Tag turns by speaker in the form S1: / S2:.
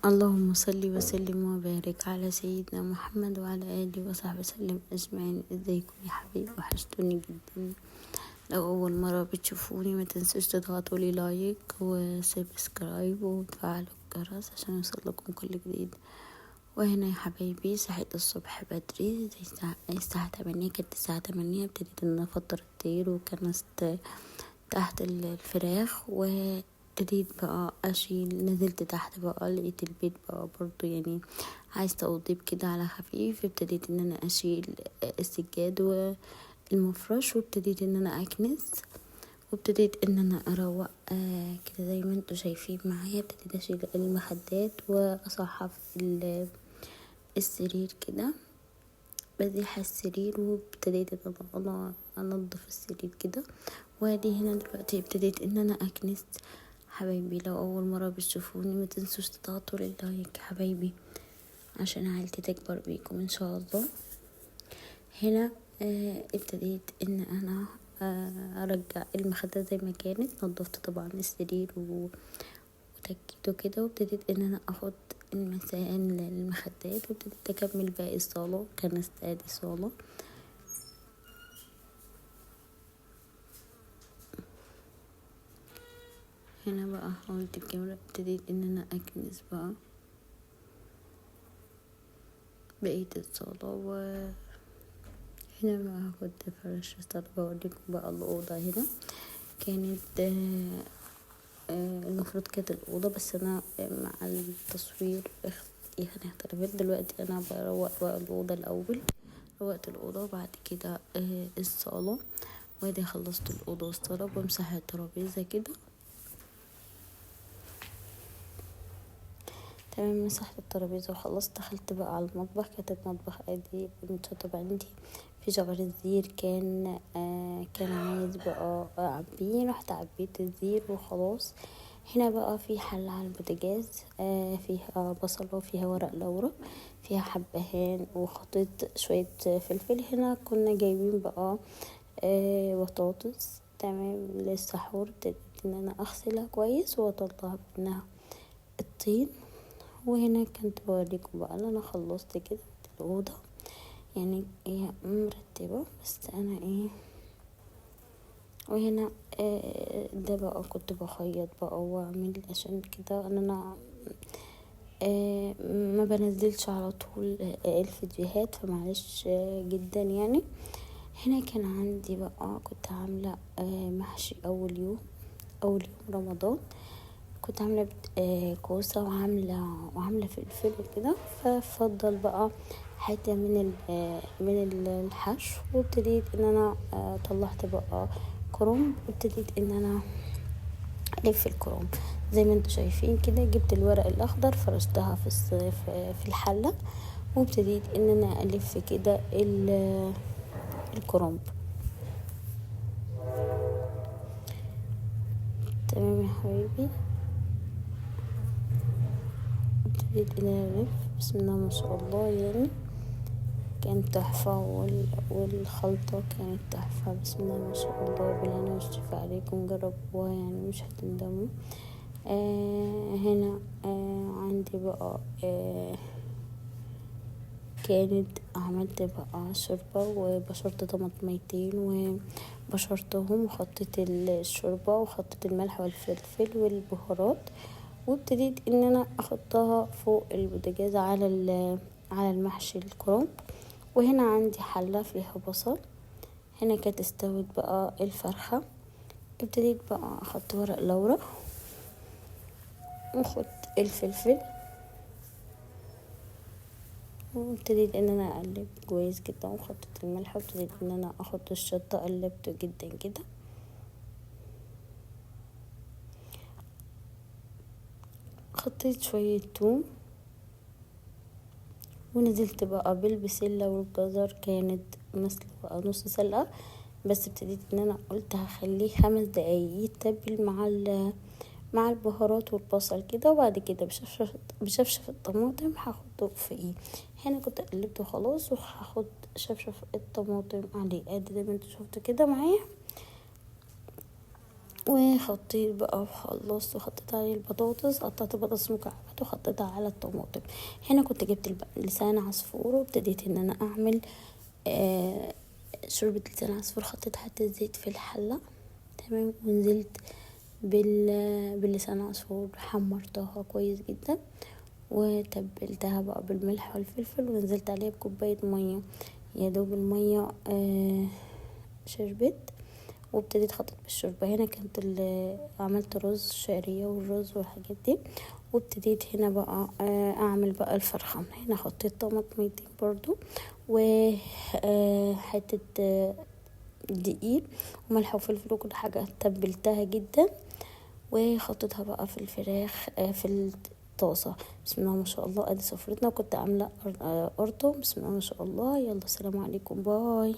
S1: اللهم صل وسلم وبارك على سيدنا محمد وعلى آله وصحبه وسلم أجمعين. ازيكم يا حبيبي؟ وحشتوني جدا. لو أول مرة بتشوفوني ما تنسوش تضغطوا لي لايك وسبسكرايب وتفعلوا الجرس عشان يوصلكم كل جديد. وهنا يا حبايبي صحيت الصبح بدري زي الساعة 8، كانت الساعة 8 ابتديت ان افطر الطير وكنست تحت الفراخ، وابتديت بقى اشيل. نزلت تحت بقى لقيت البيت بقى برضو يعني عايز توضيب كده على خفيف. ابتديت ان انا اشيل السجاد والمفرش، وابتديت ان انا اكنس، وابتديت ان انا اروق كده زي ما انتوا شايفين معايا. ابتديت اشيل المخدات واصحف السرير كده، بزيح السرير، وابتديت ان انا انضف السرير كده. وادي هنا دلوقتي ابتديت ان انا اكنس. حبايبي لو اول مرة بتشوفوني ما تنسوش تضغطوا اللايك حبايبي عشان عيلتي تكبر بيكم ان شاء الله. هنا ابتديت ان انا ارجع المخدة زي ما كانت. نضفت طبعا السرير وتكيته كده، وابتديت ان انا احط المسائل للمخدات، وابتديت اكمل باقي الصالة. كنست ادي صالة. هنا بقى حاولت الكاميرا، ابتديت ان انا اكنس بقى بقية الصالة. وهنا بقى كنت فرش الصالة. بوريكم بقى الأوضة. هنا كانت المفروض كانت الأوضة، بس أنا مع التصوير يعني اختلفت. دلوقتي أنا بروق بقى الأوضة الأول. روقت الأوضة وبعد كده الصالة. وادي خلصت الأوضة والصالة. بمسح الترابيزة كده. تمام، مسحت الترابيزة وخلصت. دخلت بقى على المطبخ. كانت المطبخ ادي متشطب عندي في شجر الزير. كان عايز بقى اعبيه، رحت عبيت الزير وخلاص. هنا بقى في حلة على البوتاجاز فيها بصل وفيها ورق لورا، فيها حبهان، وحطيت شوية فلفل. هنا كنا جايبين بقى بطاطس تمام للسحور. ابتديت ان انا اغسلها كويس واطلع منها الطين. وهنا كنت بوريكم بقى ان انا خلصت كده الأوضة. يعني هي مرتبة بس انا وهنا ده بقى كنت بخيط بقى واعمل عشان كده ان انا ما بنزلش على طول الفيديوهات، فمعلش جدا يعني. هنا كان عندي بقى كنت عاملة محشي اول يوم رمضان. كنت عاملة كوسة وعاملة فلفل وكده. ففضل بقى حتة من الحشو. وابتديت ان انا طلعت بقى كرنب. وابتديت ان انا الف الكرنب زي ما انتوا شايفين كده. جبت الورق الاخضر فرشتها في الحلة، وابتديت ان انا الف كده الكرنب. تمام يا حبيبي. ابتديت ان انا الف. بسم الله ما شاء الله يعني كانت تحفة. والخلطة كانت تحفة. بسم الله ما شاء الله. بالهنا والشفا عليكم، جربوها يعني مش هتندموا. هنا عندي بقى كانت عملت بقى شوربة، وبشرت طماطميتين وبشرتهم، وحطيت الشوربة وحطيت الملح والفلفل والبهارات. وابتديت ان انا احطها فوق البوتاجاز على المحشي الكرنب. وهنا عندي حلة فيها بصل. هنا كانت استوت بقى الفرخة. ابتديت بقى احط ورق لورا واحط الفلفل، وابتديت ان انا اقلب كويس جدا. وحطيت الملح، وابتديت ان انا احط الشطة. قلبته جدا كده. حطيت شوية توم، ونزلت بقى بالبسلة والجزر. كانت مسلوقة نص سلقة بس. ابتديت ان انا قلت هخليه 5 دقايق يتبل مع البهارات والبصل كده. وبعد كده بشفشف الطماطم هاخده في هنا كنت قلبته خلاص، وهاخد شفشف الطماطم عليه ادي زي ما انتوا شفتوا كده معايا. وحطيت بقى وخلصت وحطيت عليه البطاطس، قطعت البطاطس مكعبات وحطيتها على الطماطم. هنا كنت جبت لسان عصفور وابتديت ان انا اعمل شوربة لسان عصفور. حطيت حتى زيت في الحلة، تمام، ونزلت باللسان عصفور، حمرتها كويس جدا وتبلتها بقى بالملح والفلفل، ونزلت عليها بكوباية مية، يا دوب المية شربت، وابتديت خطط بالشوربة. هنا كانت عملت رز شعرية والرز والحاجات دي، وابتديت هنا بقى اعمل بقى الفرخة. هنا حطيت طماطميتين برضو وحتة دقيق وملح وفلفل وكل حاجة، تبلتها جدا وحطيتها بقى في الفراخ في الطاسة. بسم الله ما شاء الله، ادي سفرتنا. وكنت عاملة قرطة، بسم الله ما شاء الله. يلا، السلام عليكم، باي.